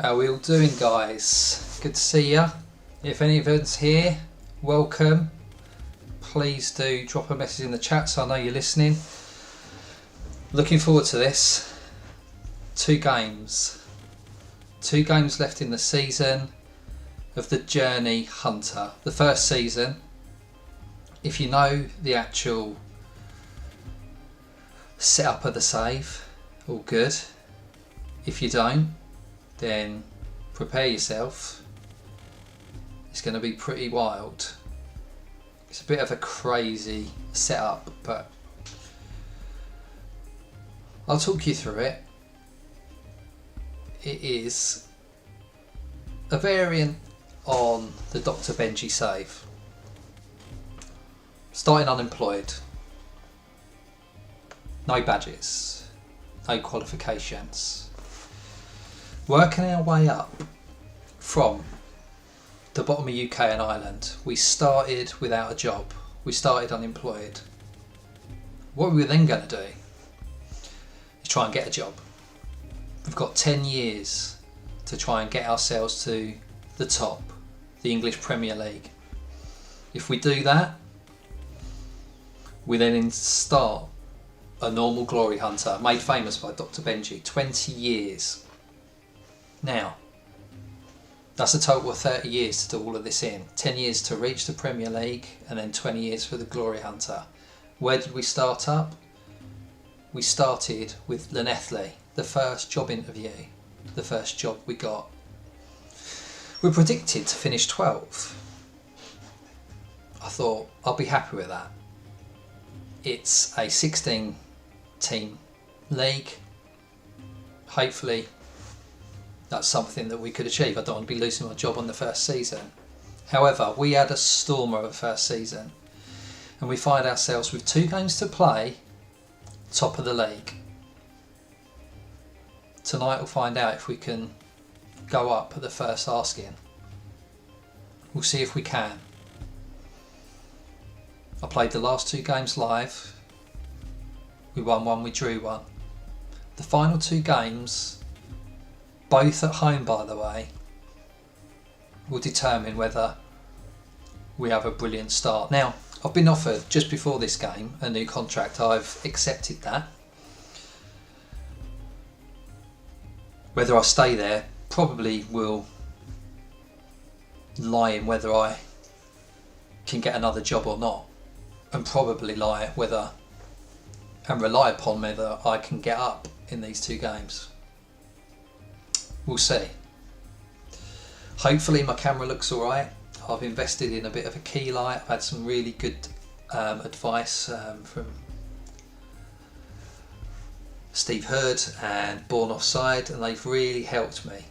How are we all doing, guys? Good to see ya. If any of us here, welcome. Please do drop a message in the chat so I know you're listening. Looking forward to this. Two games left in the season of the JourneyHunter. The first season, if you know the actual setup of the save, all good. If you don't, then prepare yourself. It's going to be pretty wild. It's a bit of a crazy setup, but I'll talk you through it. It is a variant on the DoctorBenjy save. Starting unemployed. No badges. No qualifications. Working our way up from the bottom of UK and Ireland. We started without a job. We started unemployed. What we were then going to do is try and get a job. We've got 10 years to try and get ourselves to the top, the English Premier League. If we do that, we then start a normal glory hunter, made famous by DoctorBenjy, 20 years. Now, that's a total of 30 years to do all of this in. 10 years to reach the Premier League and then 20 years for the glory hunter. Where did we start up? We started with Llanelli, the first job interview, the first job we got. We're predicted to finish 12th. I thought I'll be happy with that. It's a 16 team league. Hopefully that's something that we could achieve. I don't want to be losing my job on the first season. However, we had a stormer of a first season and we find ourselves with 2 games to play, top of the league. Tonight we'll find out if we can go up at the first asking. We'll see if we can. I played the last 2 games live. We won 1, we drew 1. The final 2 games, both at home by the way, will determine whether we have a brilliant start. Now, I've been offered just before this game a new contract. I've accepted that. Whether I stay there probably will lie in whether I can get another job or not, and probably lie whether and rely upon whether I can get up in these 2 games. We'll see. Hopefully my camera looks alright. I've invested in a bit of a key light. I've had some really good advice from Steve Hood and Born Offside, and they've really helped me.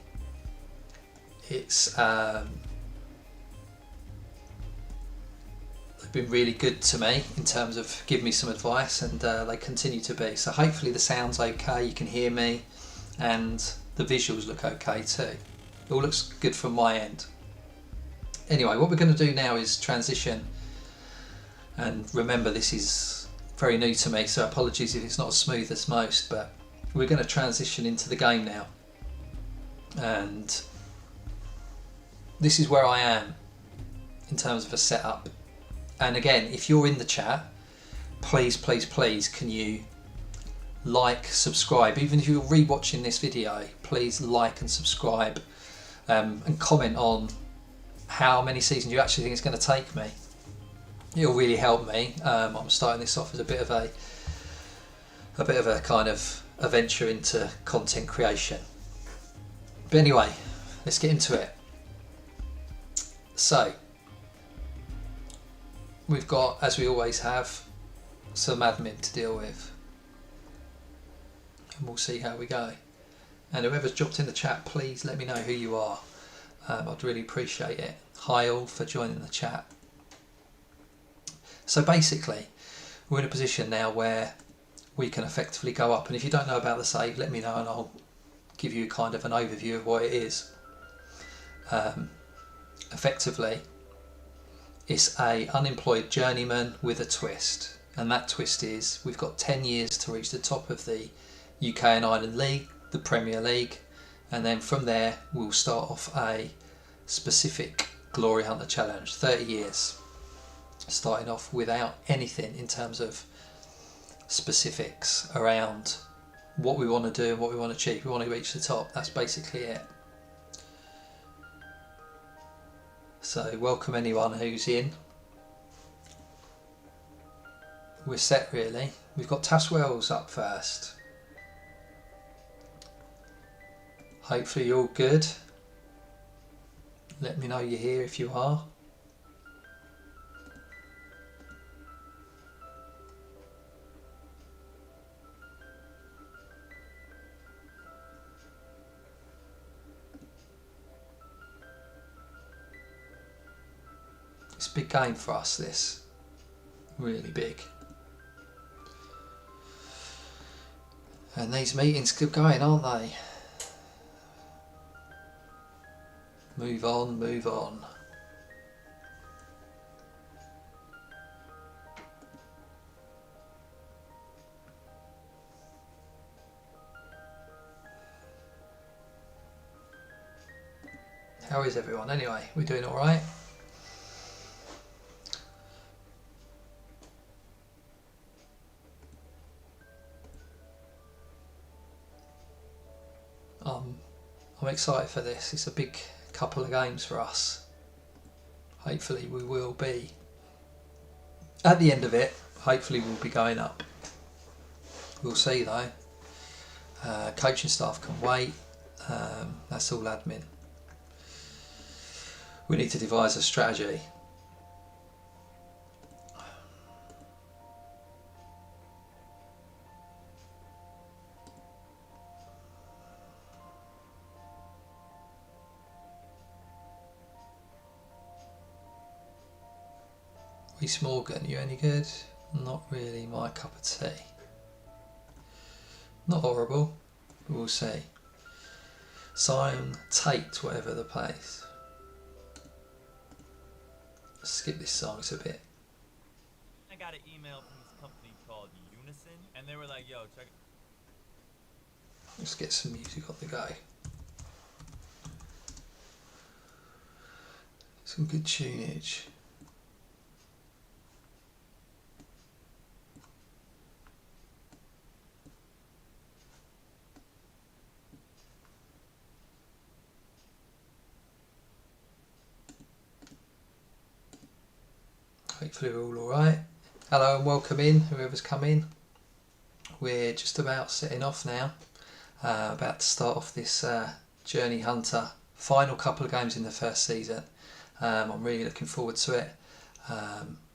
It's they've been really good to me in terms of giving me some advice, and they continue to be. So hopefully the sound's okay, you can hear me, and the visuals look okay too. It all looks good from my end. Anyway, what we're going to do now is transition, and remember this is very new to me, so apologies if it's not as smooth as most, but we're going to transition into the game now. And this is where I am in terms of a setup. And again, if you're in the chat, please can you like, subscribe. Even if you're rewatching this video, please like and subscribe, and comment on how many seasons you actually think it's going to take me. It'll really help me. I'm starting this off as a bit of a kind of a venture into content creation. But anyway, let's get into it. So we've got, as we always have, some admin to deal with. And we'll see how we go. And whoever's dropped in the chat, please let me know who you are. I'd really appreciate it. Hi all for joining the chat. So basically, we're in a position now where we can effectively go up. And if you don't know about the save, let me know and I'll give you kind of an overview of what it is. Effectively, it's a unemployed journeyman with a twist. And that twist is we've got 10 years to reach the top of the UK and Ireland League, the Premier League, and then from there we'll start off a specific Glory Hunter challenge, 30 years, starting off without anything in terms of specifics around what we want to do and what we want to achieve. We want to reach the top, that's basically it. So welcome anyone who's in. We're set really. We've got Taswell's up first. Hopefully you're all good. Let me know you're here if you are. It's a big game for us, this. Really big. And these meetings keep going, aren't they? Move on, move on. How is everyone anyway? We're doing all right? I'm excited for this. It's a big couple of games for us. Hopefully we will be, at the end of it, hopefully we'll be going up. We'll see though. Coaching staff can wait. That's all admin. We need to devise a strategy. Reese Morgan, you any good? Not really my cup of tea. Not horrible, but we'll see. Simon Tate, whatever the place. Skip this song, it's a bit. I got an email from this company called Unison, and they were like, yo, check it. Let's get some music on the go. Some good tunage. Hopefully we're all alright. Hello and welcome in, whoever's come in. We're just about setting off now. About to start off this JourneyHunter final couple of games in the first season. I'm really looking forward to it.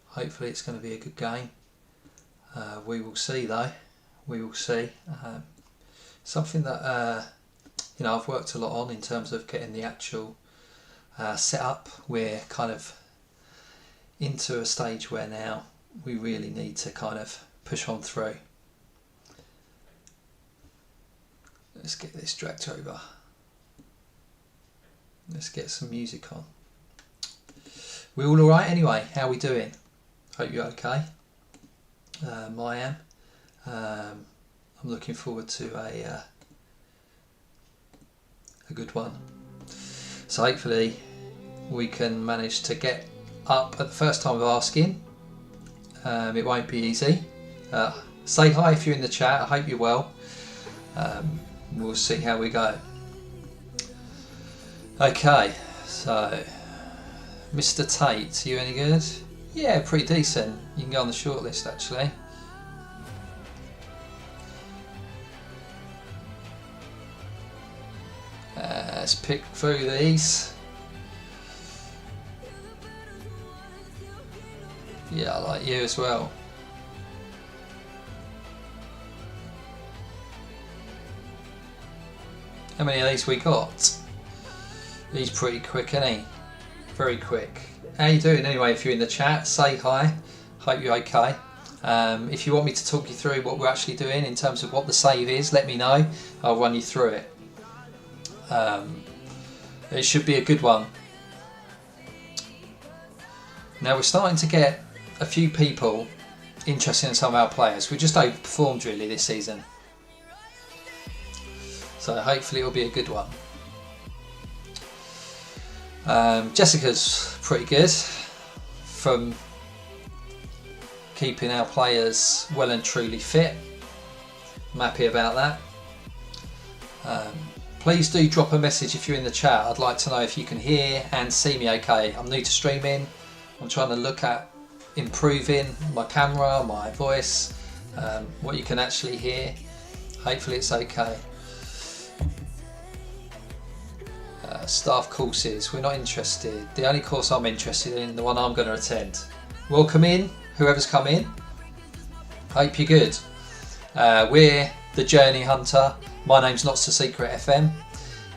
Hopefully it's going to be a good game. We will see though. We will see. Something that I've worked a lot on in terms of getting the actual setup. We're kind of into a stage where now we really need to kind of push on through. Let's get this dragged over. Let's get some music on. We all alright anyway? How are we doing? Hope you're okay. I am. I'm looking forward to a good one. So hopefully we can manage to get up at the first time of asking. It won't be easy. Say hi if you're in the chat. I hope you're well. We'll see how we go. Okay, so Mr. Tate, you any good? Yeah, pretty decent. You can go on the short list actually. Let's pick through these. Yeah, I like you as well. How many of these we got? He's pretty quick, isn't he? Very quick. How you doing anyway? If you're in the chat, say hi. Hope you're okay. If you want me to talk you through what we're actually doing in terms of what the save is, let me know. I'll run you through it. It should be a good one. Now we're starting to get a few people interested in some of our players. We just overperformed really this season. So hopefully it'll be a good one. Jessica's pretty good from keeping our players well and truly fit. I'm happy about that. Please do drop a message if you're in the chat. I'd like to know if you can hear and see me okay. I'm new to streaming. I'm trying to look at improving my camera, my voice, what you can actually hear. Hopefully it's okay. Staff courses, we're not interested. The only course I'm interested in, the one I'm going to attend. Welcome in, whoever's come in. Hope you're good. We're the JourneyHunter. My name's Not So Secret FM,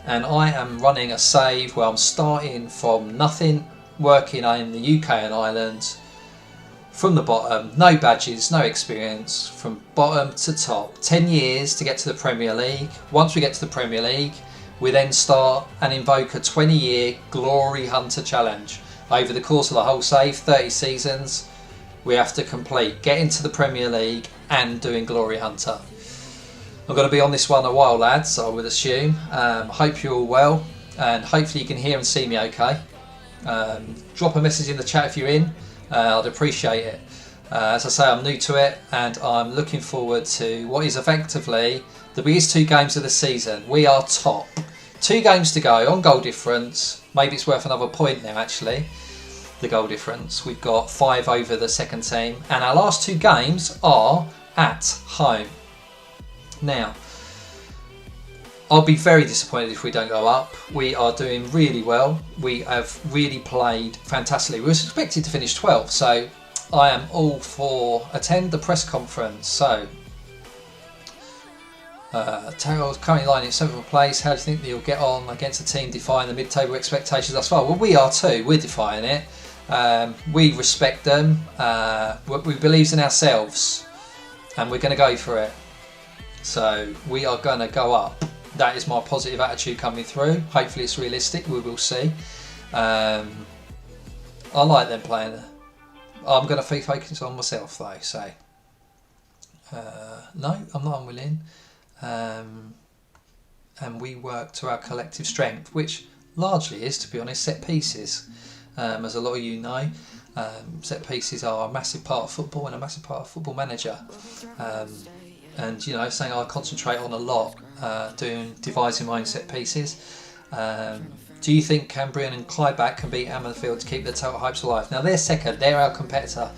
and I am running a save where I'm starting from nothing, working in the UK and Ireland, from the bottom, no badges, no experience, from bottom to top. 10 years to get to the Premier League. Once we get to the Premier League, we then start and invoke a 20-year Glory Hunter challenge. Over the course of the whole save, 30 seasons, we have to complete getting to the Premier League and doing Glory Hunter. I'm going to be on this one a while, lads, I would assume. Hope you're all well, and hopefully you can hear and see me okay. Drop a message in the chat if you're in. I'd appreciate it. As I say, I'm new to it, and I'm looking forward to what is effectively the biggest 2 games of the season. We are top. 2 games to go on goal difference. Maybe it's worth another point now, actually, the goal difference. We've got 5 over the second team, and our last 2 games are at home. Now, I'll be very disappointed if we don't go up. We are doing really well. We have really played fantastically. We were expected to finish 12th, so I am all for attend the press conference. So, Terrell's currently lying in 7th place. How do you think that you'll get on against a team defying the mid-table expectations thus far? Well, we are too. We're defying it. We respect them. We believe in ourselves, and we're going to go for it. So we are going to go up. That is my positive attitude coming through. Hopefully it's realistic. We will see. I like them playing. I'm going to focus on myself though. So no, I'm not unwilling. And we work to our collective strength, which largely is, to be honest, set pieces. As a lot of you know, set pieces are a massive part of football and a massive part of Football Manager. And you know, something I concentrate on a lot, devising my own set pieces. Do you think Cambrian and Clydeback can beat Ammanfield to keep their total hopes alive? Now they're second, they're our competitor.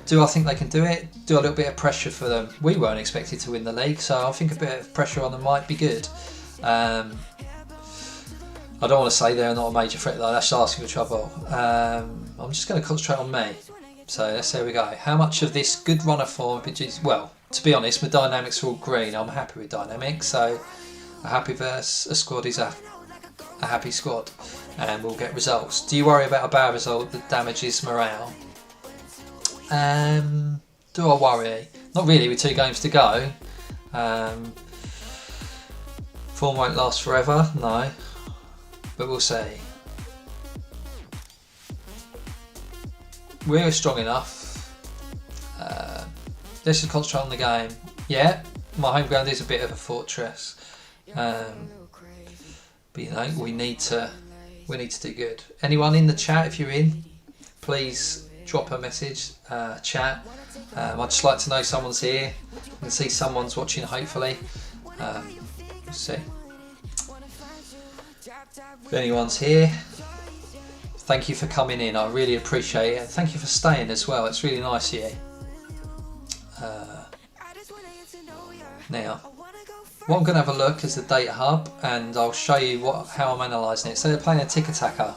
Do I think they can do it? Do a little bit of pressure for them. We weren't expected to win the league, so I think a bit of pressure on them might be good. I don't want to say they're not a major threat though, that's asking for trouble. I'm just going to concentrate on me. So let's see how we go. How much of this good runner form produces? Well, to be honest, my dynamics are all green. I'm happy with dynamics, so a happy verse, a squad is a happy squad, and we'll get results. Do you worry about a bad result that damages morale? Do I worry? Not really, with 2 games to go. Form won't last forever, no, but we'll see. We're strong enough. Let's just concentrate on the game. Yeah, my home ground is a bit of a fortress, but you know, we need to do good. Anyone in the chat, if you're in, please drop a message. Chat. I'd just like to know someone's here. I can see someone's watching. Hopefully, let's see if anyone's here. Thank you for coming in. I really appreciate it. Thank you for staying as well. It's really nice of you. Now, what I'm going to have a look is the data hub, and I'll show you how I'm analysing it. So they're playing a tick-attacker.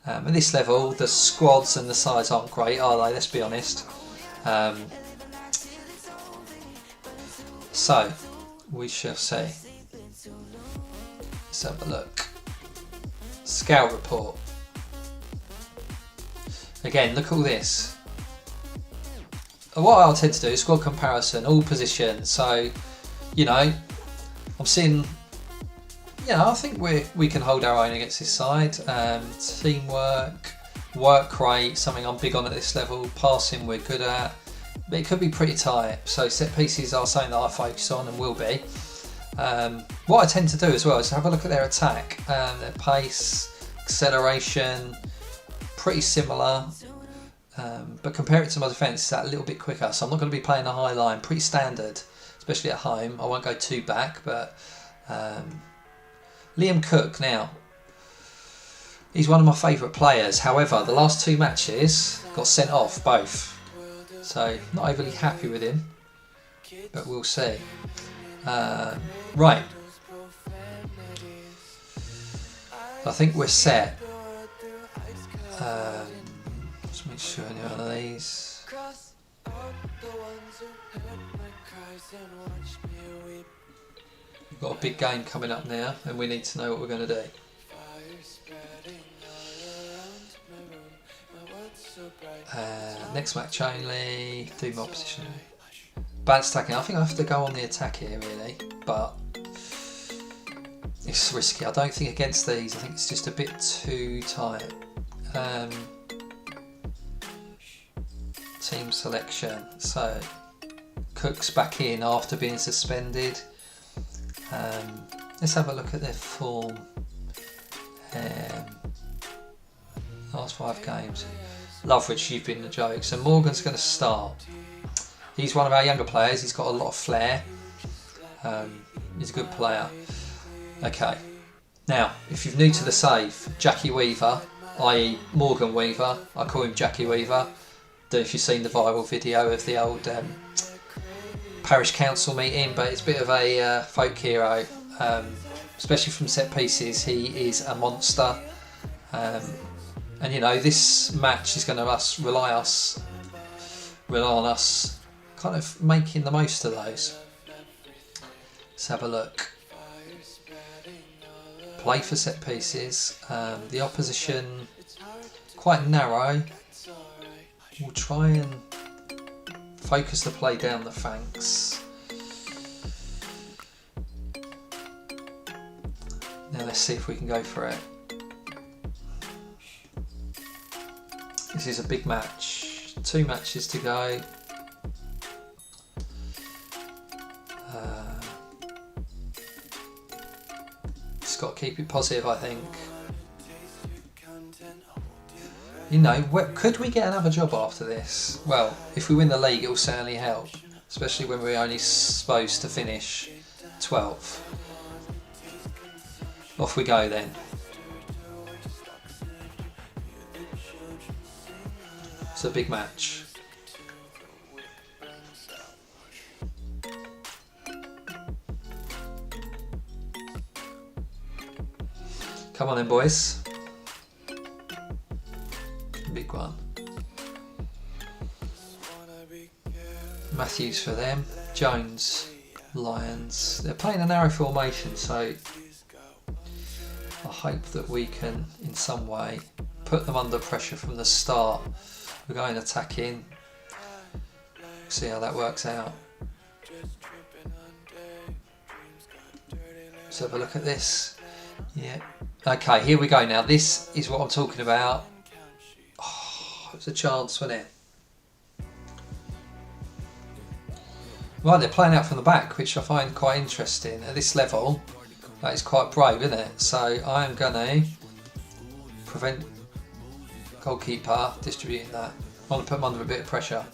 At this level, the squads and the sides aren't great, are they? Let's be honest. So, we shall see. Let's have a look. Scout report. Again, look at all this. What I'll tend to do is squad comparison, all positions. So, you know, I'm seeing, you know, I think we can hold our own against this side. Teamwork, work rate, something I'm big on at this level. Passing, we're good at. But it could be pretty tight. So set pieces are something that I focus on and will be. What I tend to do as well is have a look at their attack, their pace, acceleration, pretty similar. But compare it to my defence, it's that little bit quicker. So I'm not going to be playing a high line, pretty standard, especially at home. I won't go too back, but Liam Cook now, he's one of my favourite players. However, the last 2 matches got sent off both. So not overly happy with him, but we'll see. Right. I think we're set. Let's make sure any one of these. We've got a big game coming up now, and we need to know what we're going to do. Next match only, do more opposition. Balance attacking. I think I have to go on the attack here, really, but it's risky. I don't think against these. I think it's just a bit too tight. Team selection. So Cook's back in after being suspended. Let's have a look at their form. Last 5 games. Loveridge, you've been the joke. So Morgan's going to start. He's one of our younger players. He's got a lot of flair. He's a good player. Okay. Now, if you're new to the save, Jackie Weaver, i.e. Morgan Weaver, I call him Jackie Weaver. Don't know if you've seen the viral video of the old parish council meeting, but it's a bit of a folk hero, especially from set pieces. He is a monster. And you know, this match is going to rely on us kind of making the most of those. Let's have a look. Play for set pieces. The opposition quite narrow. We'll try and focus the play down the flanks. Now let's see if we can go for it. This is a big match. 2 matches to go. Just got to keep it positive, I think. You know, could we get another job after this? Well, if we win the league, it will certainly help, especially when we're only supposed to finish 12th. Off we go then. It's a big match. Come on then, boys. Big one. Matthews for them. Jones, Lions. They're playing a narrow formation, so I hope that we can, in some way, put them under pressure from the start. We're going attacking. See how that works out. Let's have a look at this. Yeah. Okay, here we go now. This is what I'm talking about. Oh, it was a chance, wasn't it? Right, they're playing out from the back, which I find quite interesting. At this level, that is quite brave, isn't it? So I am going to prevent goalkeeper distributing that. I want to put them under a bit of pressure.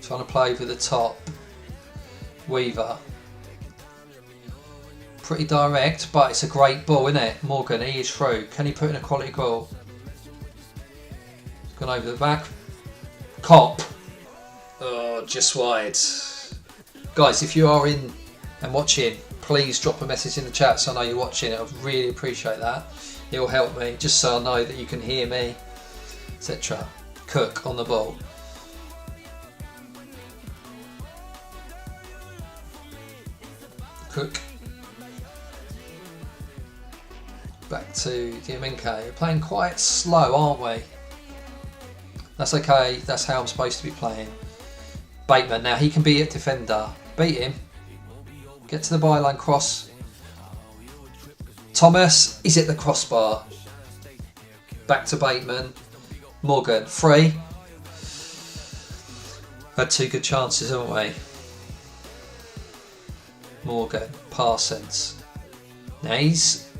Trying to play over the top. Weaver. Pretty direct, but it's a great ball, isn't it? Morgan, he is through. Can he put in a quality goal? Gone over the back. Cop. Oh, just wide. Guys, if you are in and watching, please drop a message in the chat so I know you're watching it. I'd really appreciate that. It will help me, just so I know that you can hear me, etc. Cook on the ball. Cook. Back to Diamenco. We're playing quite slow, aren't we? That's okay, that's how I'm supposed to be playing. Bateman, now he can be a defender. Beat him. Get to the byline cross. Thomas is at the crossbar. Back to Bateman. Morgan, free. Had 2 good chances, haven't we? Morgan, Parsons. Now he's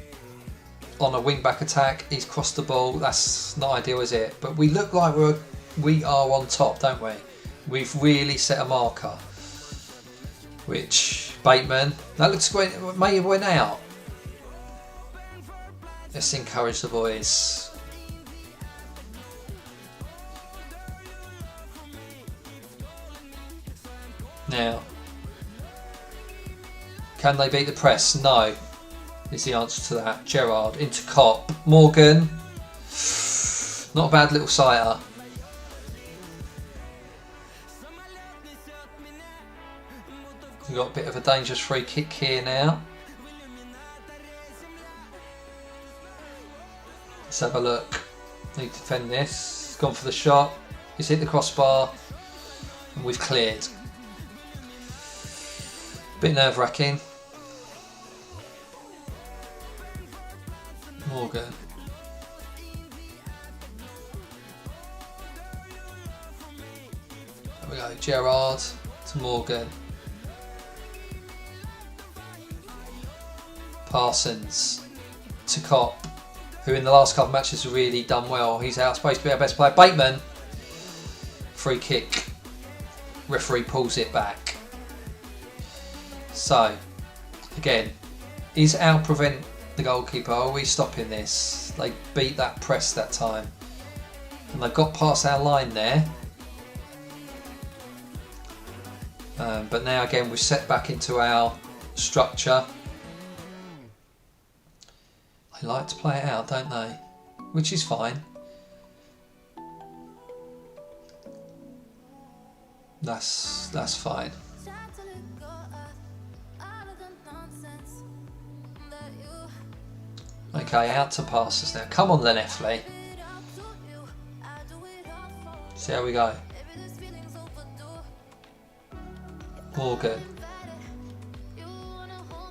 on a wing back attack. He's crossed the ball. That's not ideal, is it? But we look like we are on top, don't we? We've really set a marker. Which Bateman, that looks great. May have went out. Let's encourage the boys. Now, can they beat the press? No, is the answer to that. Gerrard into Cop. Morgan, not a bad little sighter. We've got a bit of a dangerous free kick here now. Let's have a look. Need to defend this. He's gone for the shot. He's hit the crossbar. And we've cleared. Bit nerve wracking. Morgan. There we go. Gerrard to Morgan. Parsons to Cop, who in the last couple of matches has really done well. He's supposed to be our best player. Bateman. Free kick. Referee pulls it back. So, again, is out prevent the goalkeeper? Are we stopping this? They beat that press that time. And they've got past our line there. But now again we've set back into our structure. They like to play it out, don't they? Which is fine. That's fine. Okay, out to passes now. Come on then, Llanelli. See how we go. Morgan.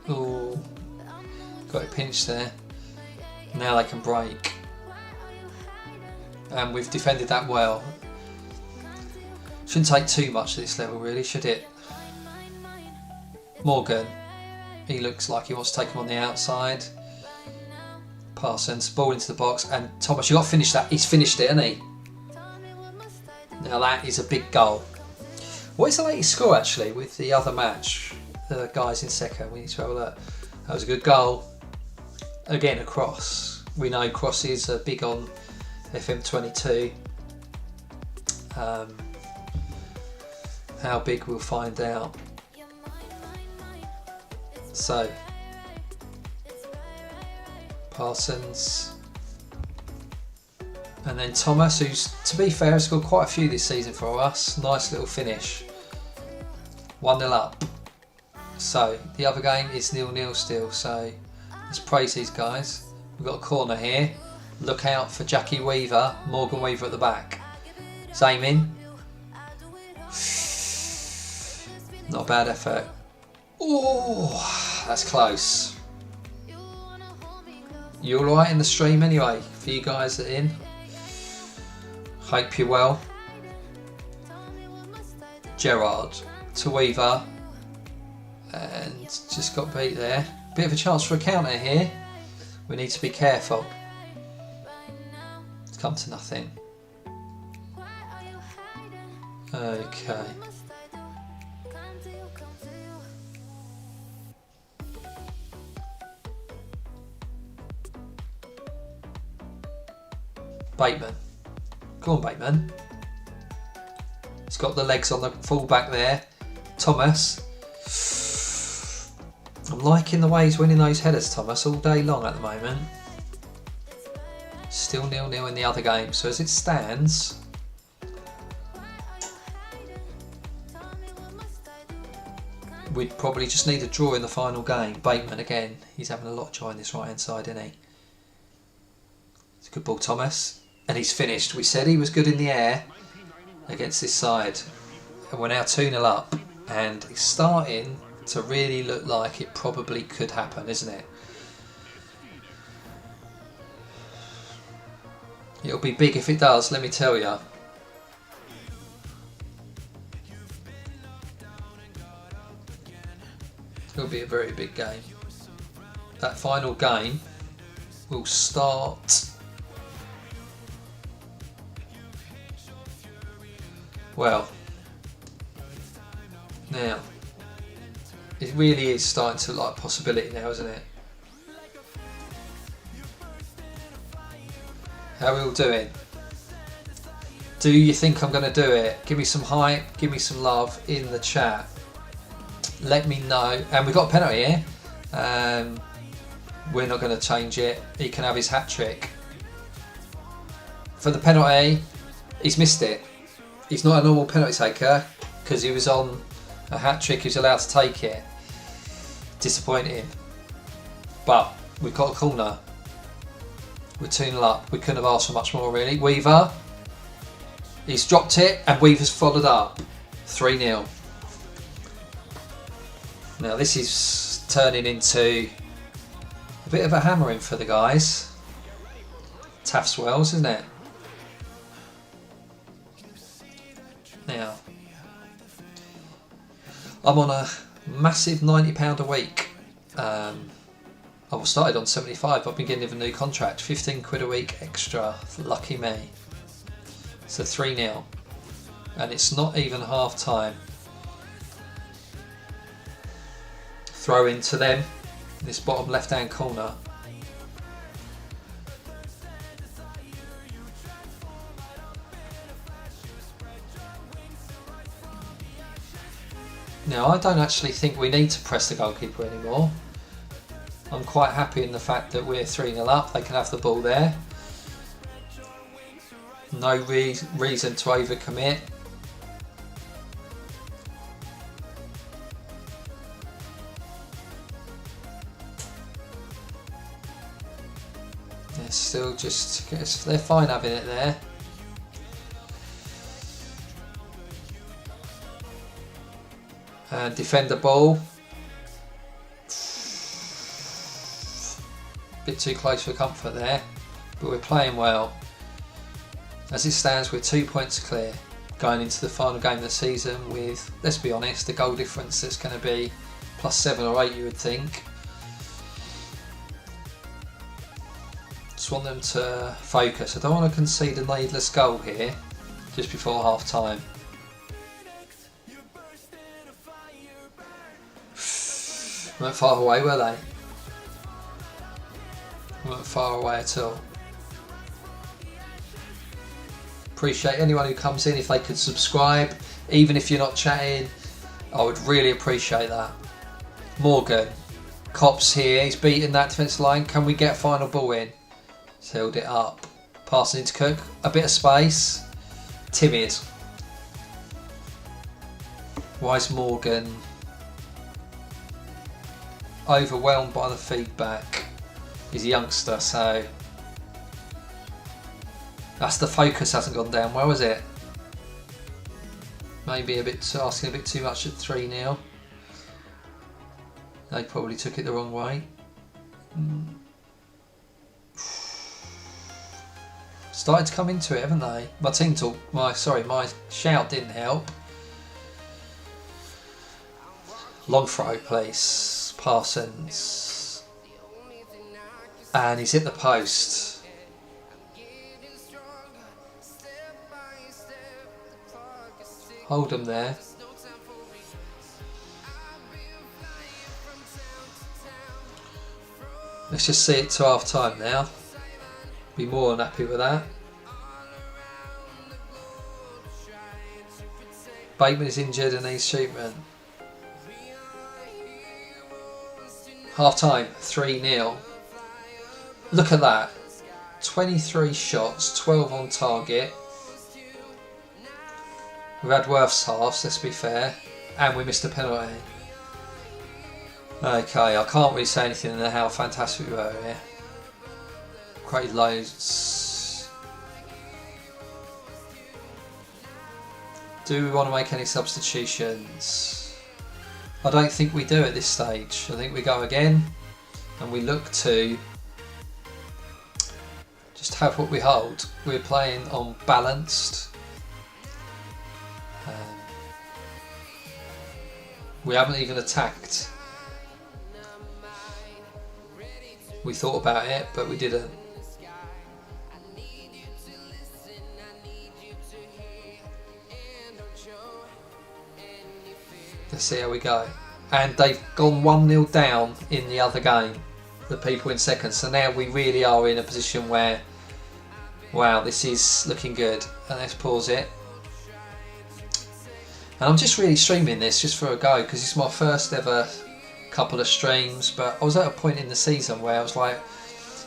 Ooh. Got it pinched there. Now they can break. And we've defended that well. Shouldn't take too much at this level really, should it? Morgan. He looks like he wants to take him on the outside. Parsons, ball into the box, and Thomas, you've got to finish that. He's finished it, hasn't he? Now that is a big goal. What is the latest score actually with the other match? The guys in second, we need to have a look. That was a good goal. Again, a cross. We know crosses are big on FM22. How big we'll find out. So, Parsons. And then Thomas, who's, to be fair, has scored quite a few this season for us. Nice little finish. 1-0 up. So, the other game is 0-0 still. So, let's praise these guys. We've got a corner here. Look out for Jackie Weaver. Morgan Weaver at the back. He's aiming. Not a bad effort. Oh, that's close. You alright in the stream anyway, for you guys that are in? Hope you're well. Gerrard to Weaver. And just got beat there. Bit of a chance for a counter here. We need to be careful. It's come to nothing. Okay. Bateman. Go on, Bateman. He's got the legs on the full back there. Thomas. I'm liking the way he's winning those headers, Thomas, all day long at the moment. Still 0-0 in the other game. So as it stands, we'd probably just need a draw in the final game. Bateman again. He's having a lot of joy in this right hand side, isn't he? It's a good ball, Thomas. And he's finished. We said he was good in the air against this side. And we're now 2-0 up. And it's starting to really look like it probably could happen, isn't it? It'll be big if it does, let me tell you. It'll be a very big game. That final game will start, well, now it really is starting to look like a possibility now, isn't it? How are we all doing? Do you think I'm going to do it? Give me some hype, give me some love in the chat. Let me know. And we've got a penalty here. We're not going to change it. He can have his hat trick. For the penalty, he's missed it. He's not a normal penalty taker because he was on a hat trick. He was allowed to take it. Disappointing. But we've got a corner. We're 2-0 up. We couldn't have asked for much more, really. Weaver. He's dropped it and Weaver's followed up. 3-0. Now this is turning into a bit of a hammering for the guys. Taff's Wells, isn't it? Now, I'm on a massive £90 a week. I started on 75, but I've been getting a new contract. 15 quid a week extra. Lucky me. So 3-0. And it's not even half time. Throw into them. In this bottom left hand corner. Now I don't actually think we need to press the goalkeeper anymore. I'm quite happy in the fact that we're 3-0 up. They can have the ball there. No reason to overcommit. They're still just, they're fine having it there. And defend the ball. Bit too close for comfort there, but we're playing well. As it stands, we're 2 points clear going into the final game of the season with, let's be honest, the goal difference that's going to be +7 or 8, you would think. Just want them to focus. I don't want to concede a needless goal here just before half time. Weren't far away, were they? Weren't far away at all. Appreciate anyone who comes in. If they could subscribe, even if you're not chatting, I would really appreciate that. Morgan, Cops here, he's beaten that defence line. Can we get a final ball in? He's held it up. Passing into Cook, a bit of space. Timid. Why is Morgan overwhelmed by the feedback? He's a youngster, so that's the focus hasn't gone down well, is it? Maybe asking a bit too much at 3-0. They probably took it the wrong way. Started to come into it, haven't they? My my shout didn't help. Long throw, please. Parsons. And he's hit the post. Hold him there. Let's just see it to half time now. Be more than happy with that. Bateman is injured and needs treatment. Half time, 3-0. Look at that. 23 shots, 12 on target. We've had worse halves, let's be fair. And we missed a penalty. Okay, I can't really say anything in how fantastic we were here. Created loads. Do we want to make any substitutions? I don't think we do at this stage. I think we go again and we look to just have what we hold. We're playing on balanced. We haven't even attacked We thought about it, but we didn't. Let's see how we go. And they've gone 1-0 down in the other game, the people in second. So now we really are in a position where, wow, this is looking good. And let's pause it. And I'm just really streaming this just for a go because it's my first ever couple of streams. But I was at a point in the season where I was like,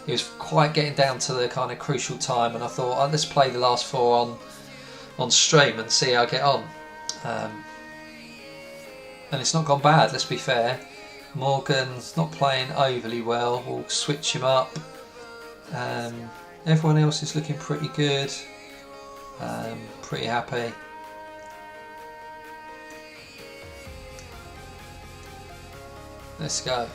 it was quite getting down to the kind of crucial time, and I thought, oh, let's play the last 4 on stream and see how I get on. And it's not gone bad, let's be fair. Morgan's not playing overly well, we'll switch him up. Everyone else is looking pretty good. Pretty happy. Let's go.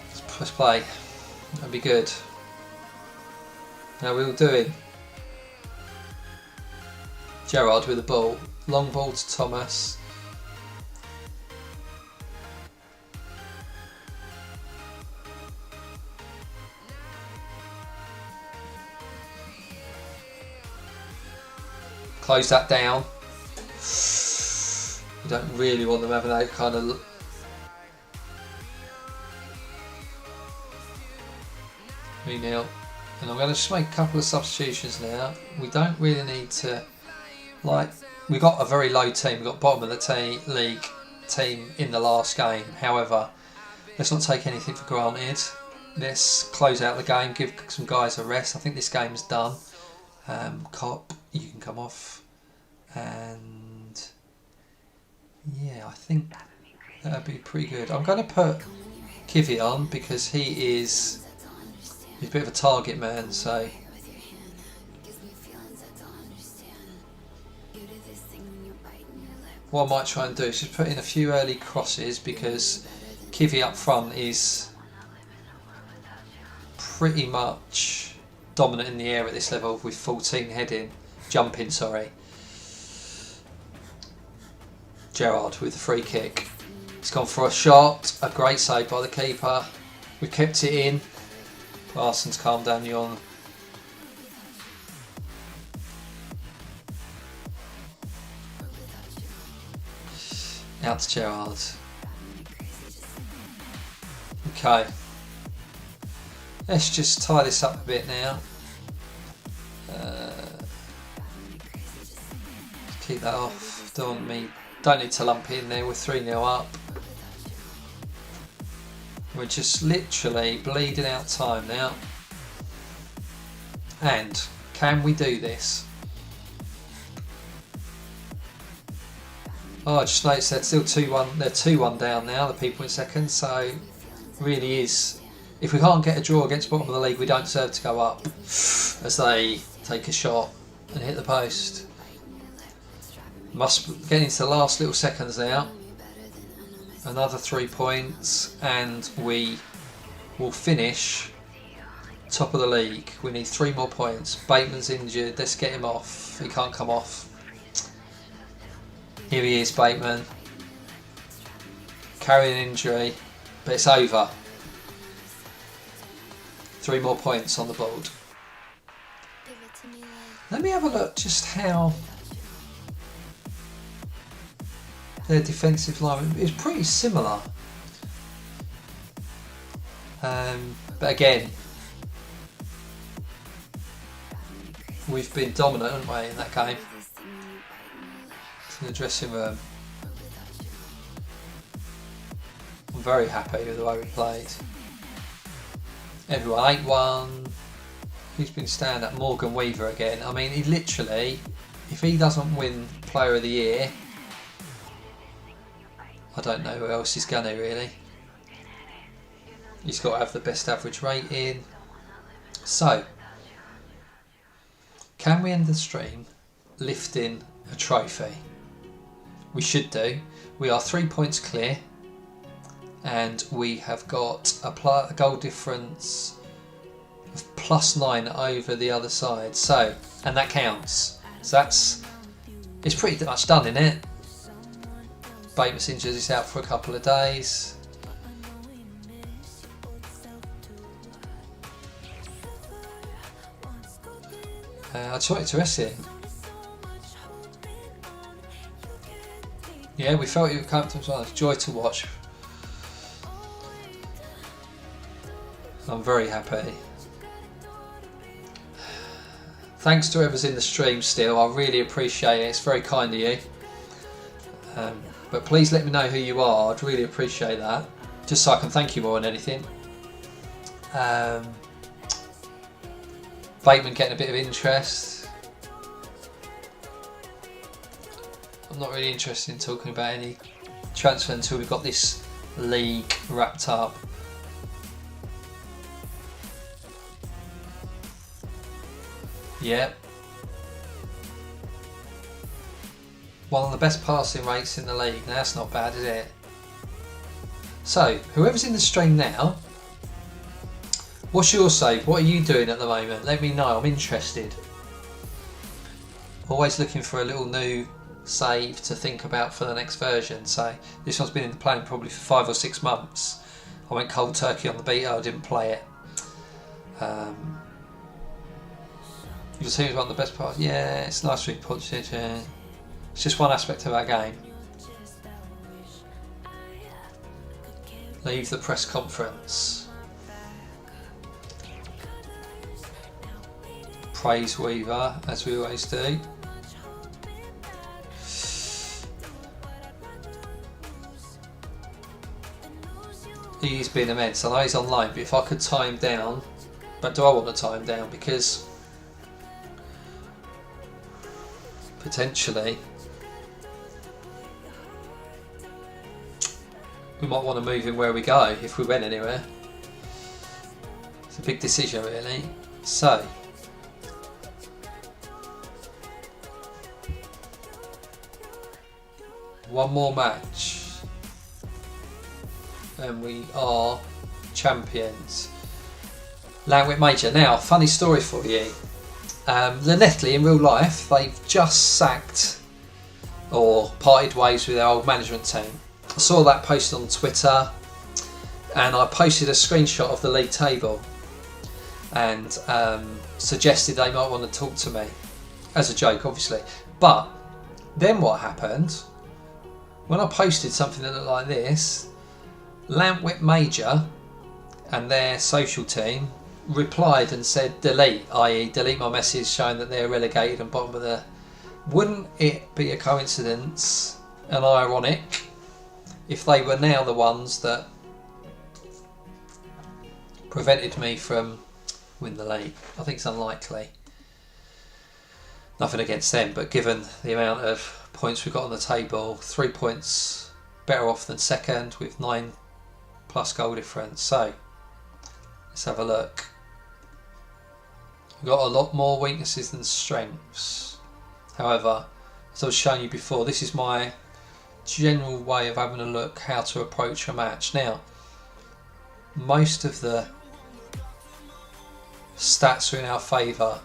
Let's press play. That'd be good. How are we all doing? Gerard with the ball. Long ball to Thomas. Close that down. You don't really want them having that kind of... Nil. And I'm going to just make a couple of substitutions now. We don't really need to... Like, we got a very low team. We got bottom of the league team in the last game. However, let's not take anything for granted. Let's close out the game, give some guys a rest. I think this game's done. Cop, you can come off. And yeah, I think that'd be pretty good. I'm going to put Kivy on because he's a bit of a target man, so... What I might try and do is just put in a few early crosses because Kivy up front is pretty much dominant in the air at this level with 14 jumping, sorry. Gerard with the free kick. He's gone for a shot, a great save by the keeper. We've kept it in. Parsons, calm down, you're on. Out to Gerard. Okay. Let's just tie this up a bit now. Keep that off. Don't need to lump it in there. We're 3-0 up. We're just literally bleeding out time now. And can we do this? Oh, I just noticed they're still 2-1. They're 2-1 down now, the people in second. So, really is. If we can't get a draw against bottom of the league, we don't deserve to go up. As they take a shot and hit the post. Must get into the last little seconds now. Another 3 points, and we will finish top of the league. We need 3 more points. Bateman's injured. Let's get him off. He can't come off. Here he is, Bateman. Carrying an injury, but it's over. 3 more points on the board. Let me have a look just how their defensive line is pretty similar. But again, we've been dominant, haven't we, in that game? In the dressing room. I'm very happy with the way we played. Everyone 8-1. Who's been standing up? Morgan Weaver again. I mean, he literally, if he doesn't win Player of the Year, I don't know who else he's going to really. He's got to have the best average rating. So, can we end the stream lifting a trophy? We should do. We are 3 points clear, and we have got a goal difference of +9 over the other side. So, and that counts. So it's pretty much done, isn't it? Bateman's injured, he's out for a couple of days. I just wanted to rest him. Yeah, we felt it would come to us. It's a joy to watch. I'm very happy. Thanks to whoever's in the stream still, I really appreciate it. It's very kind of you. But please let me know who you are. I'd really appreciate that. Just so I can thank you more than anything. Bateman getting a bit of interest. I'm not really interested in talking about any transfer until we've got this league wrapped up. Yep. One of the best passing rates in the league. Now that's not bad, is it? So, whoever's in the stream now, what's your save? What are you doing at the moment? Let me know, I'm interested. Always looking for a little new save to think about for the next version. So, this one's been in the planning probably for 5 or 6 months. I went cold turkey on the beta, I didn't play it. Your team's one of the best parts. Yeah, it's nice to be positive. Yeah. It's just one aspect of our game. Leave the press conference. Praise Weaver, as we always do. He's been immense. I know he's online, but if I could tie him down, but do I want to tie him down? Because potentially we might want to move him where we go if we went anywhere. It's a big decision really. So one more match and we are champions. Llanelli Major. Now, funny story for you. Llanelli in real life, they've just sacked or parted ways with their old management team. I saw that posted on Twitter and I posted a screenshot of the league table and suggested they might want to talk to me, as a joke obviously. But then what happened, when I posted something that looked like this, Llanelli Major and their social team replied and said delete, i.e. delete my message showing that they're relegated and bottom of the... Wouldn't it be a coincidence and ironic if they were now the ones that prevented me from winning the league? I think it's unlikely. Nothing against them, but given the amount of points we've got on the table, 3 points better off than second with 9+ goal difference. So let's have a look. We've got a lot more weaknesses than strengths. However, as I was showing you before, this is my general way of having a look how to approach a match. Now, most of the stats are in our favour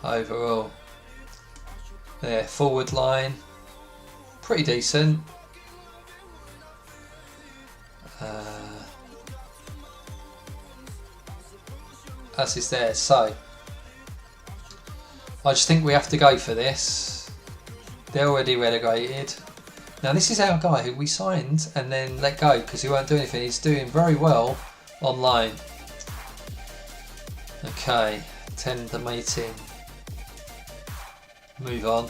overall. There, forward line, pretty decent. As is there, so I just think we have to go for this. They're already relegated. Now this is our guy who we signed and then let go because he won't do anything. He's doing very well online. Okay, attend the meeting. Move on.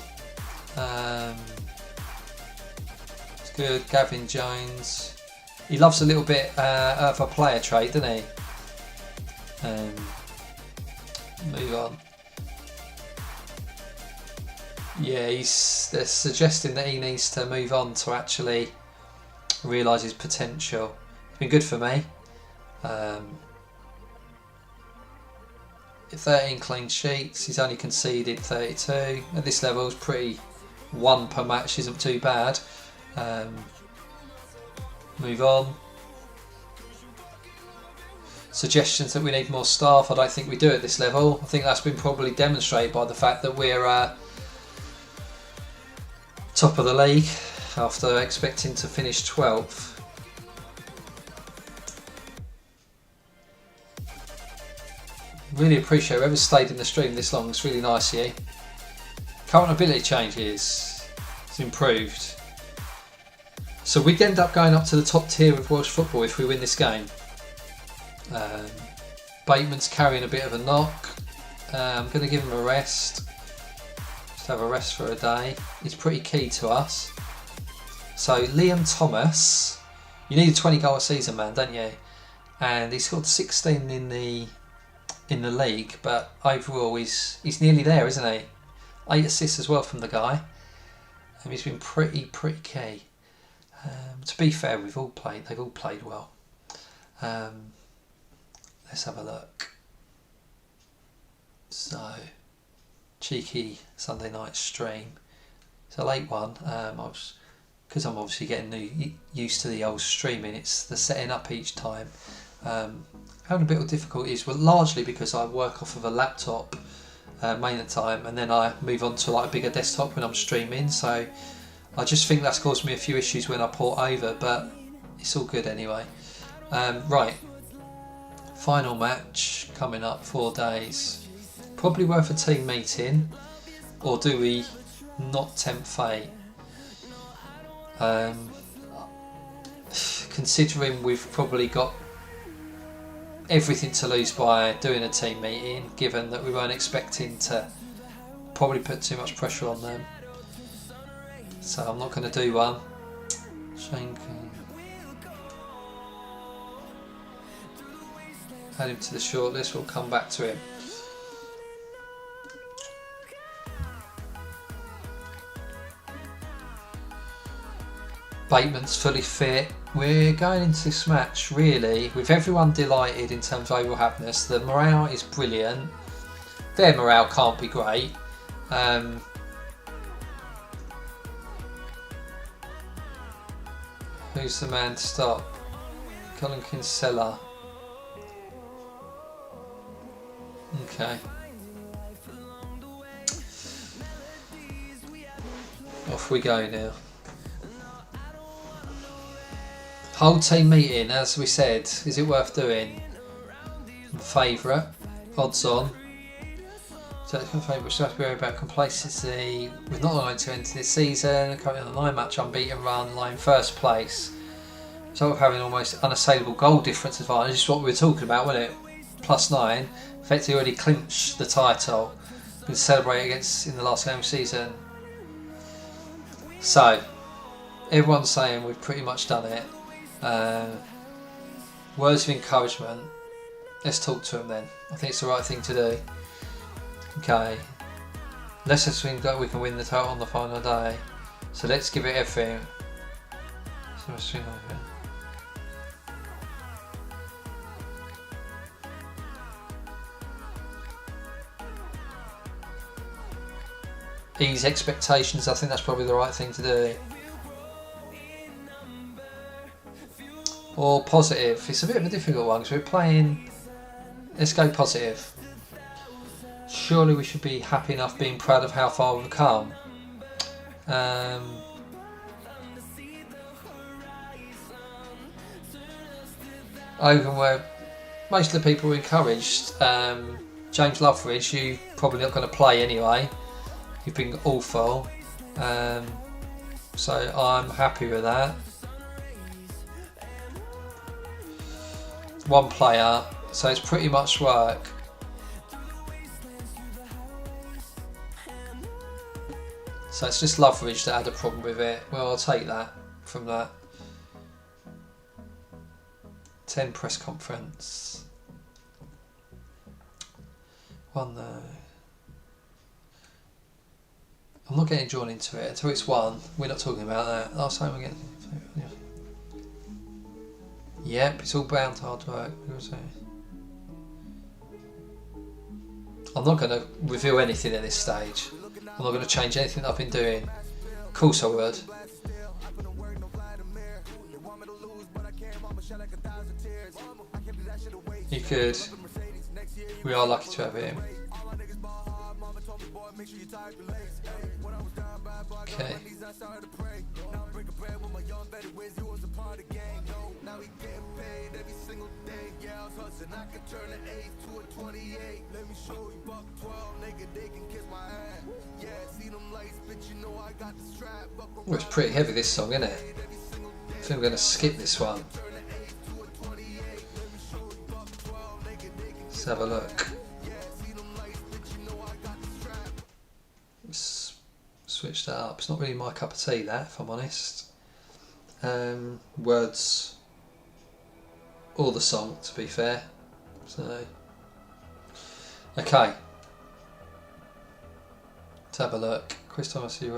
It's good. Gavin Jones. He loves a little bit of a player trait, doesn't he? Move on. Yeah, they're suggesting that he needs to move on to actually realise his potential. It's been good for me. 13 clean sheets, he's only conceded 32. At this level, it's pretty, 1 per match isn't too bad. Move on. Suggestions that we need more staff, I don't think we do at this level. I think that's been probably demonstrated by the fact that we're top of the league. after expecting to finish 12th. Really appreciate whoever's stayed in the stream this long. It's really nice of you. Current ability changes. It's improved. So we'd end up going up to the top tier of Welsh football if we win this game. Bateman's carrying a bit of a knock. I'm going to give him a rest. Just have a rest for a day. He's pretty key to us. So Liam Thomas, you need a 20 goal a season, man, don't you? And he's scored 16 in the league, but overall he's nearly there, isn't he? 8 assists as well from the guy. And he's been pretty key. To be fair, they've all played well. Let's have a look. So, cheeky Sunday night stream. It's a late one. Because I'm obviously getting used to the old streaming. It's the setting up each time. Having a bit of difficulties, well, largely because I work off of a laptop main of the time, and then I move on to like a bigger desktop when I'm streaming. So I just think that's caused me a few issues when I port over, but it's all good anyway. Right, final match coming up, 4 days. Probably worth a team meeting, or do we not tempt fate? Considering we've probably got everything to lose by doing a team meeting, given that we weren't expecting to probably put too much pressure on them. So I'm not going to do one. Add him to the shortlist, we'll come back to him. Bateman's fully fit. We're going into this match really with everyone delighted in terms of overall happiness. The morale is brilliant. Their morale can't be great. Who's the man to stop? Colin Kinsella. Okay. Off we go now. Whole team meeting, as we said, is it worth doing? Favourite, odds on. So it's favourite, which has to be about complacency. We've not long to enter this season, currently on a 9-match unbeaten run, lying first place. So having almost unassailable goal difference advantage is what we were talking about, wasn't it? +9, effectively already clinched the title. Been celebrated against in the last game of the season. So everyone's saying we've pretty much done it. Words of encouragement. Let's talk to him then. I think it's the right thing to do. Okay. Let's assume that we can win the title on the final day. So let's give it everything. Ease expectations. I think that's probably the right thing to do. Or positive. It's a bit of a difficult one because we're playing. Let's go positive. Surely we should be happy enough being proud of how far we've come. Over where most of the people were encouraged. James Loveridge, you probably not going to play anyway. You've been awful. So I'm happy with that. One player, so it's pretty much work. So it's just Loveridge that had a problem with it. Well, I'll take that from that. 10 press conference. One though. I'm not getting drawn into it until it's one. We're not talking about that. Last time we get. Yep, it's all bound to hard work. I'm not going to reveal anything at this stage. I'm not going to change anything that I've been doing. Of course I would. You could. We are lucky to have him. Okay. Well, it's pretty heavy, this song, isn't it? I think I'm going to skip this one. Let's have a look. Let's switch that up. It's not really my cup of tea, that, if I'm honest. Words or the song, to be fair. So, okay. Let's have a look. Chris Thomas, he's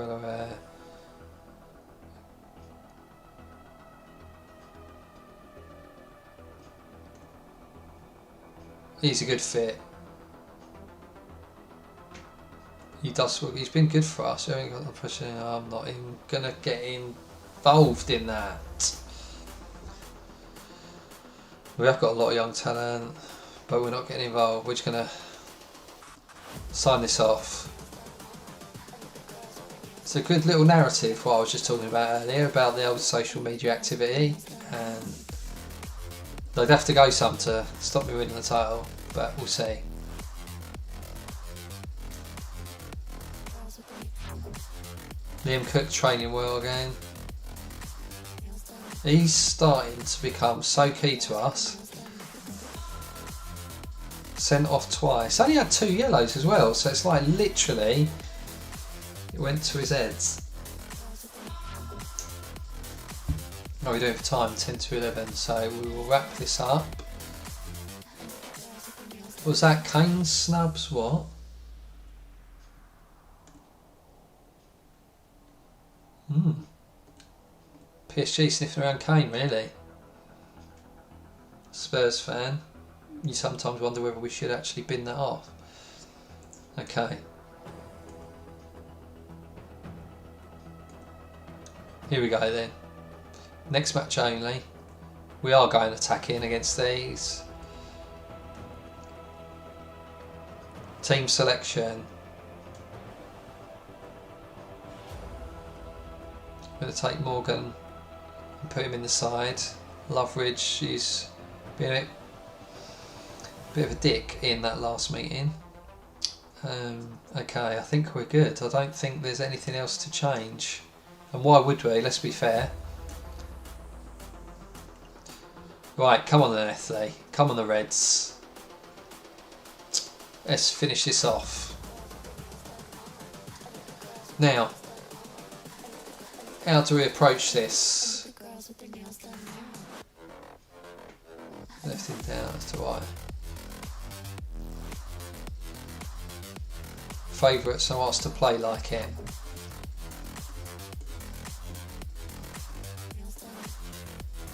a good fit. He does. He's been good for us. I'm not even gonna get involved in that. We have got a lot of young talent, but we're not getting involved. We're just gonna sign this off. It's a good little narrative, what I was just talking about earlier, about the old social media activity, and they'd have to go some to stop me winning the title, but we'll see. Liam Cook training well again. He's starting to become so key to us. Sent off twice. Only had 2 yellows as well, so it's like literally it went to his heads. How are we doing for time? 10 to 11, so we will wrap this up. Was that Kane snubs? What? PSG sniffing around Kane, really? Spurs fan. You sometimes wonder whether we should actually bin that off. Okay. Here we go then. Next match only. We are going attacking against these. Team selection. I'm going to take Morgan and put him in the side. Loveridge is being a bit of a dick in that last meeting. Okay, I think we're good. I don't think there's anything else to change. And why would we? Let's be fair. Right, come on then, Ethley. Come on, the Reds. Let's finish this off. Now, how do we approach this? Left him down, that's to right. Favourite someone else to play like it.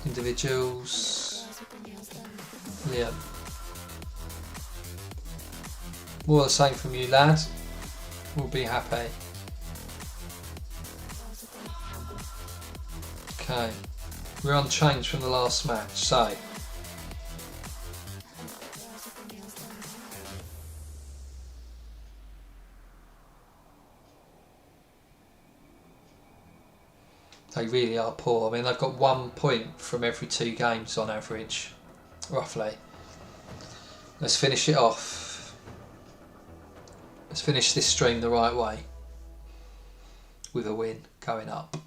Individuals. Yeah. More the same from you, lad. We'll be happy. Okay. We're unchanged from the last match, so they really are poor. I mean, they've got 1 point from every 2 games on average, roughly. Let's finish it off. Let's finish this stream the right way with a win going up.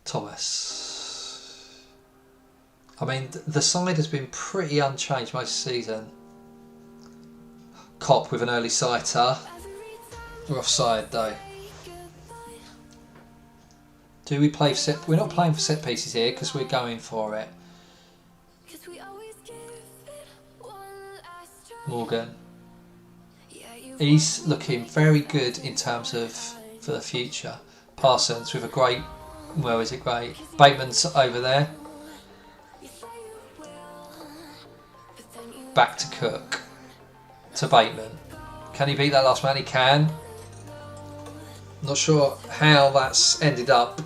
Thomas. I mean, the side has been pretty unchanged most of the season. Cop with an early sighter. We're offside though. Do we play set? We're not playing for set pieces here because we're going for it. Morgan. He's looking very good in terms of for the future. Parsons with a great, well, is it great? Bateman's over there. Back to Cook. To Bateman. Can he beat that last man? He can. Not sure how that's ended up.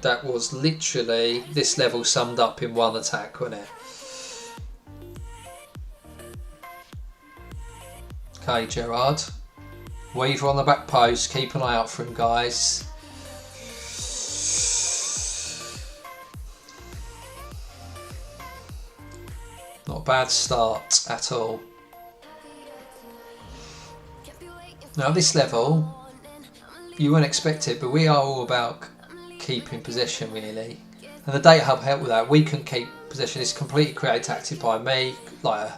That was literally this level summed up in one attack, wasn't it? Okay, Gerrard. Weaver on the back post. Keep an eye out for him, guys. Not a bad start at all. Now, at this level, you wouldn't expect it, but we are all about keeping possession, really. And the data hub helped with that. We can keep possession. It's completely created tactic by me, like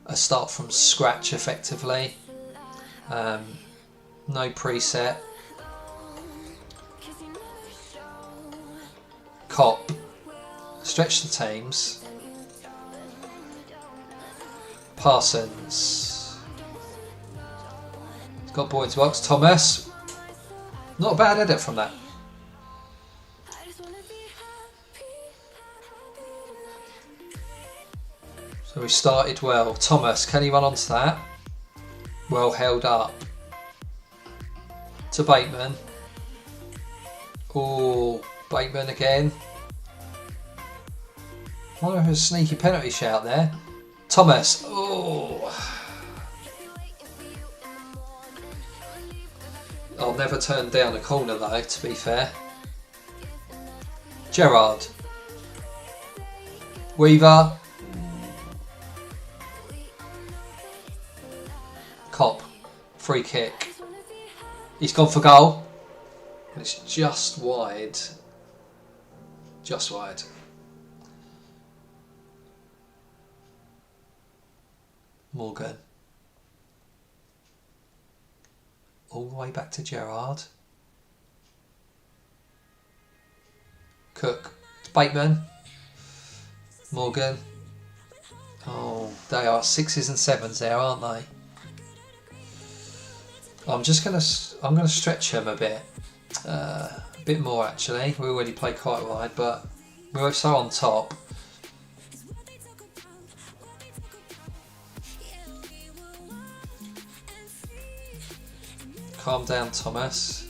a start from scratch, effectively. No preset. Cop. Stretch the teams. Parsons. He's got ball into box. Thomas. Not a bad edit from that. So we started well. Thomas, can he run onto that? Well held up. To Bateman. Oh, Bateman again. I wonder if there's a sneaky penalty shout there. Thomas. Oh. I'll never turn down a corner though, to be fair. Gerrard. Weaver. Cop. Free kick. He's gone for goal. It's just wide. Just wide. Morgan. All the way back to Gerrard. Cook. Bateman. Morgan. Oh, they are 6s and 7s there, aren't they? I'm gonna stretch him a bit more actually. We already play quite wide, but we were so on top. Calm down, Thomas.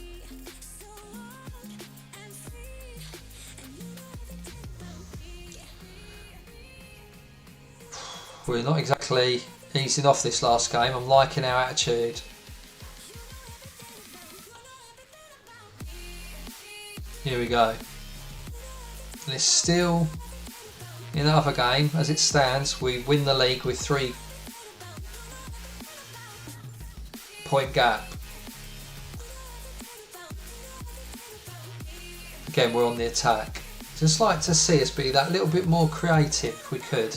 We're not exactly easing off this last game. I'm liking our attitude. Here we go. And it's still in the other game, as it stands, we win the league with 3-point gap. Again, we're on the attack. Just like to see us be that little bit more creative if we could.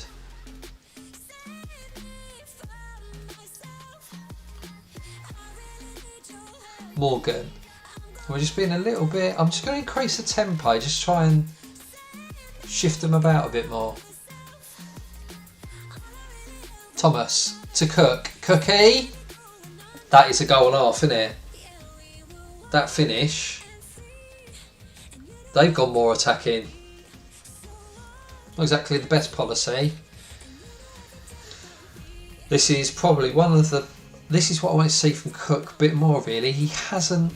Morgan. We're just being a little bit... I'm just going to increase the tempo, just try and shift them about a bit more. Thomas to Cook. Cookie! That is a goal and a half, isn't it? That finish. They've gone more attacking. Not exactly the best policy. This is probably one of the... This is what I want to see from Cook a bit more, really. He hasn't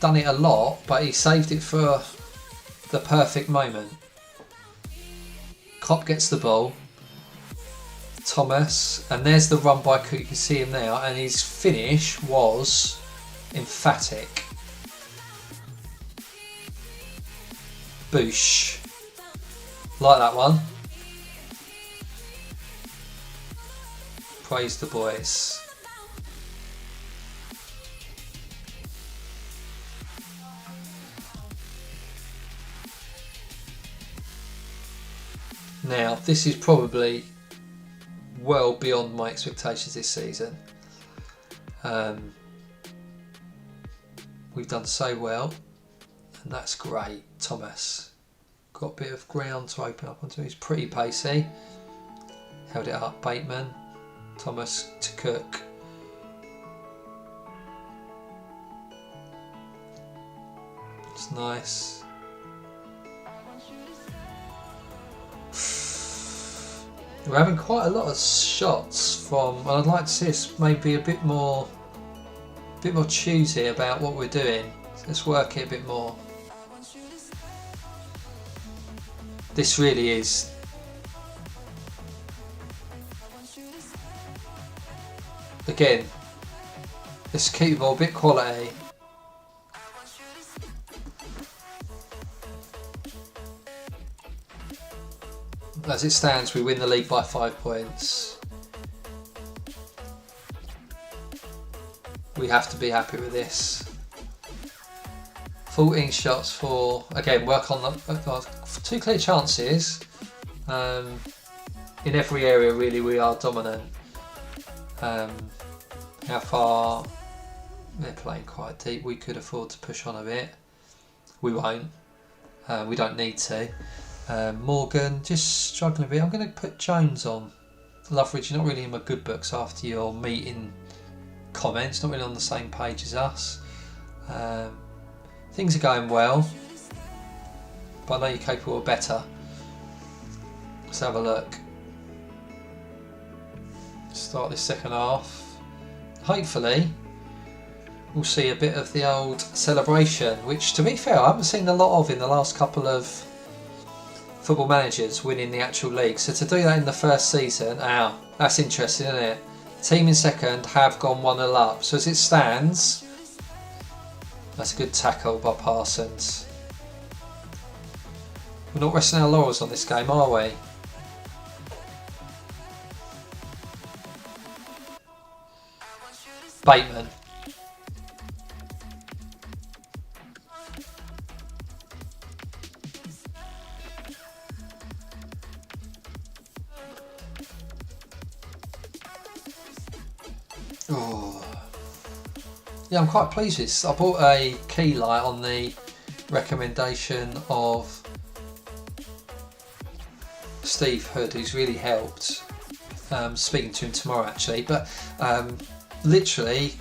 done it a lot, but he saved it for the perfect moment. Cop gets the ball. Thomas, and there's the run by Cook. You can see him now, and his finish was emphatic. Boosh. Like that one. Praise the boys. Now, this is probably well beyond my expectations this season. We've done so well, and that's great. Thomas got a bit of ground to open up onto. He's pretty pacey. Held it up. Bateman. Thomas to Cook. It's nice. We're having quite a lot of shots from, and I'd like to see us maybe a bit more choosy about what we're doing. Let's work it a bit more. This really is again Let's keep the ball a bit quality. As it stands, we win the league by 5 points. We have to be happy with this. 14 shots for, again, work on the 2 clear chances. In every area, really, we are dominant. How far? They're playing quite deep. We could afford to push on a bit. We won't. We don't need to. Morgan, just struggling a bit. I'm going to put Jones on. Loveridge, you're not really in my good books after your meeting comments. Not really on the same page as us. Things are going well, but I know you're capable of better. Let's have a look. Start this second half. Hopefully we'll see a bit of the old celebration, which, to be fair, I haven't seen a lot of in the last couple of Football Managers winning the actual league. So to do that in the first season, that's interesting, isn't it? Team in second have gone 1-0 up. So as it stands, that's a good tackle by Parsons. We're not resting our laurels on this game, are we? Bateman. Oh. Yeah, I'm quite pleased with this. I bought a key light on the recommendation of Steve Hood, who's really helped. Speaking to him tomorrow actually, but literally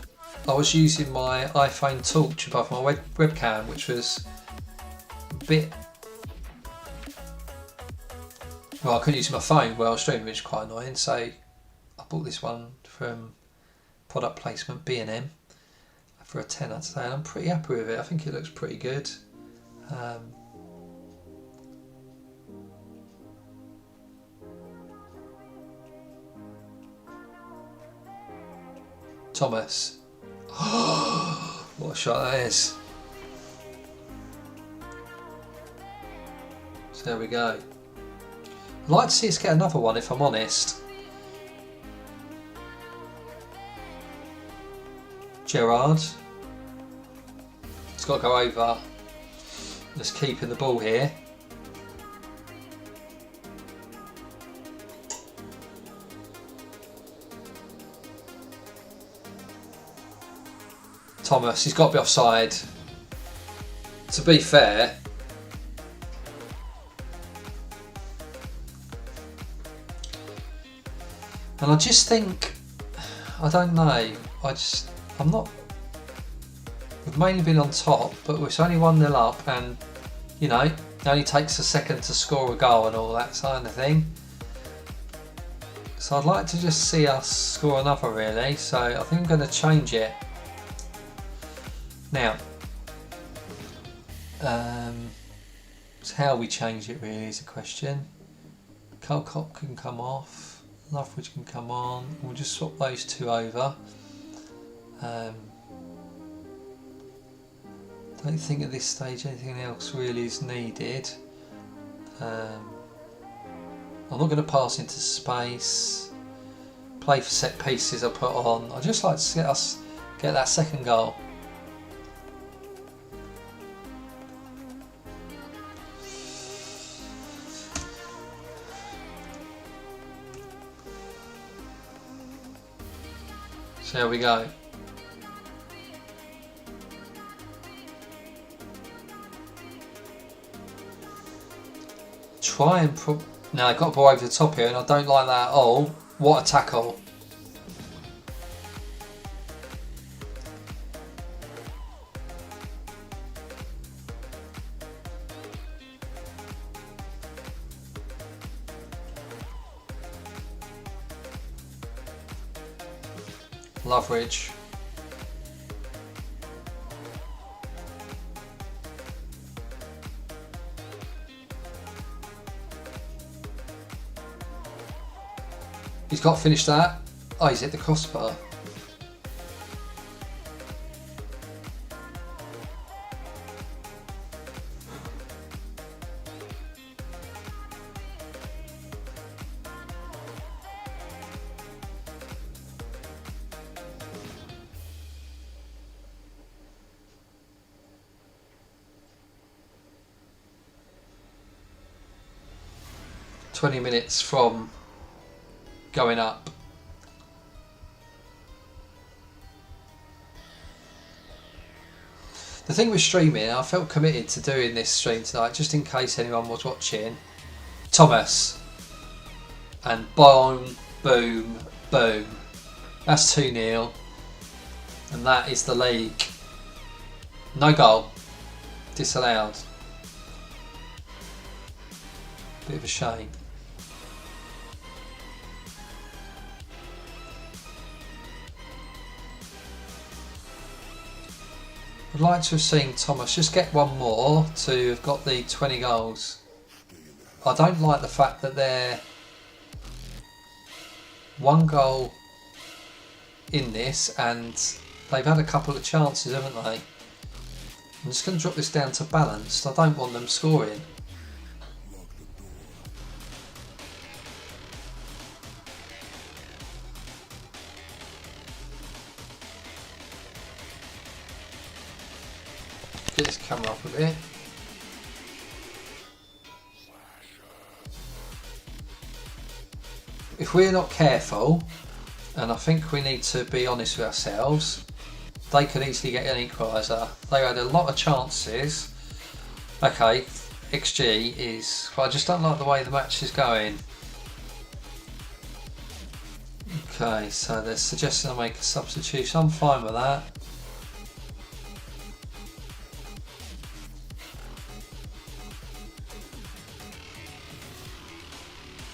I was using my iPhone torch above my webcam, which was a bit, well, I couldn't use my phone while I was streaming, which is quite annoying, so I bought this one from product placement B&M for a tenner today, and I'm pretty happy with it. I think it looks pretty good. Thomas. What a shot that is. So there we go. I'd like to see us get another one, if I'm honest. Gerrard. It's got to go over. Just keeping the ball here. Thomas, he's got to be offside. To be fair, and I just think, I don't know, I'm not, we've mainly been on top, but it's only 1-0 up, and you know, it only takes a second to score a goal and all that kind of thing. So I'd like to just see us score another, really, so I think I'm going to change it. Now, it's how we change it really is a question. Colcott can come off, Loveridge can come on, we'll just swap those two over. Don't think at this stage anything else really is needed. I'm not going to pass into space, play for set pieces I put on. I'd just like to see us get that second goal. So there we go. Try and now I got to go over the top here, and I don't like that at all. What a tackle! Loveridge. He's got to finish that. Oh, he's hit the crossbar. 20 minutes from going up. The thing with streaming, I felt committed to doing this stream tonight, just in case anyone was watching. Thomas. And boom, boom, boom. That's 2-0. And that is the league. No goal. Disallowed. Bit of a shame. I'd like to have seen Thomas just get one more to have got the 20 goals. I don't like the fact that they're one goal in this and they've had a couple of chances, haven't they? I'm just going to drop this down to balanced. I don't want them scoring. Get this camera up a bit. If we're not careful, and I think we need to be honest with ourselves, they could easily get an equaliser. They had a lot of chances. Okay, XG is... Well, I just don't like the way the match is going. Okay, so they're suggesting I make a substitution. I'm fine with that.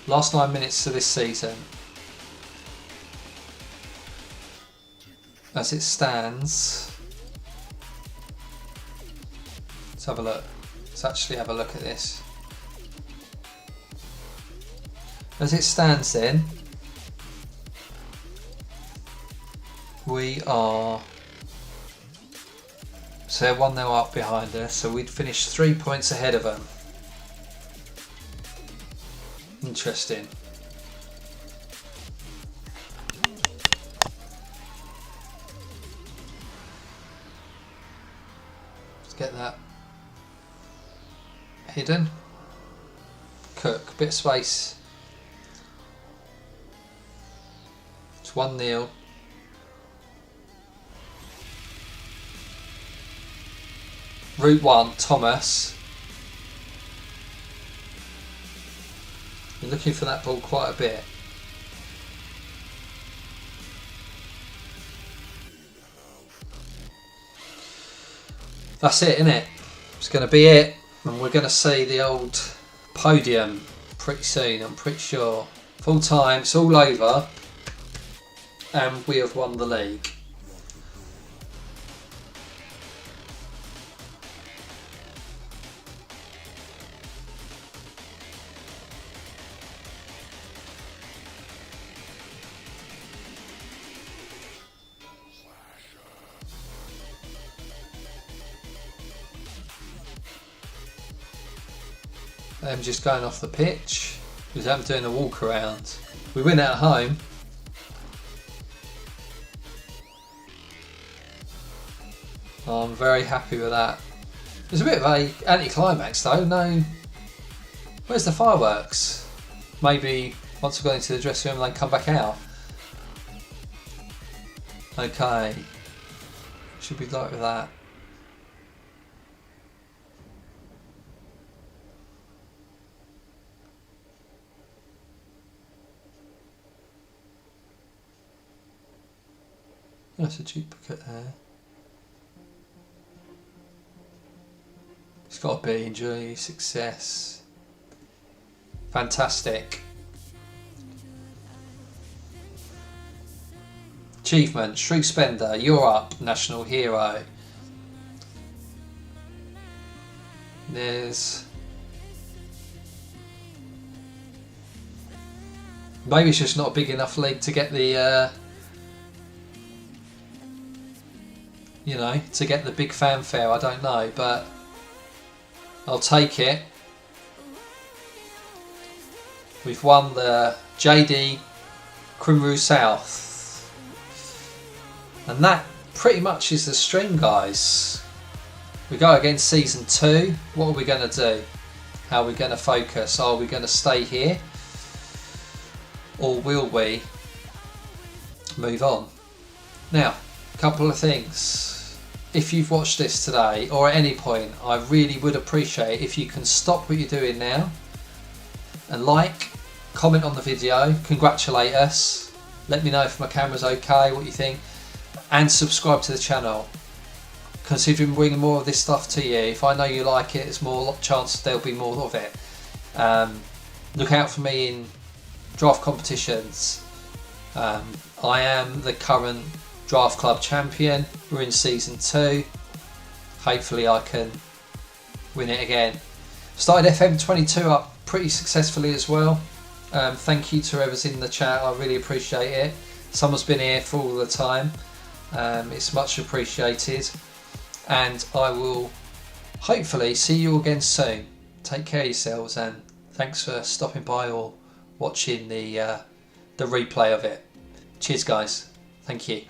Last 9 minutes of this season. As it stands, let's have a look. Let's actually have a look at this. As it stands then, we are, so they're 1-0 up behind us, so we'd finish 3 points ahead of them. Interesting. Let's get that hidden. Cook, bit of space. It's 1-0. Route 1, Thomas. You're looking for that ball quite a bit. That's it, isn't it? It's going to be it. And we're going to see the old podium pretty soon, I'm pretty sure. Full time, it's all over. And we have won the league. Them just going off the pitch without doing a walk around. We win at home. I'm very happy with that. There's a bit of a anticlimax though. No, where's the fireworks? Maybe once we've gone into the dressing room, they come back out. Okay, should be like with that. That's a duplicate there. It's got to be enjoy success. Fantastic. Achievement, Shriek Spender, you're up, National Hero. There's... Maybe it's just not a big enough league to get the... you know, to get the big fanfare, I don't know, but I'll take it. We've won the JD Crimru South. And that pretty much is the stream, guys. We go against Season 2. What are we going to do? How are we going to focus? Are we going to stay here or will we move on? Now, a couple of things. If you've watched this today or at any point, I really would appreciate if you can stop what you're doing now and like, comment on the video, congratulate us, let me know if my camera's okay, what you think, and subscribe to the channel. Considering bringing more of this stuff to you, if I know you like it, it's more chance there'll be more of it. Look out for me in draft competitions. I am the current Draft Club champion. We're in season 2. Hopefully I can win it again. Started FM22 up pretty successfully as well. Thank you to whoever's in the chat, I really appreciate it. Someone's been here for all the time. It's much appreciated, and I will hopefully see you again soon. Take care of yourselves, and thanks for stopping by or watching the replay of it. Cheers guys, thank you.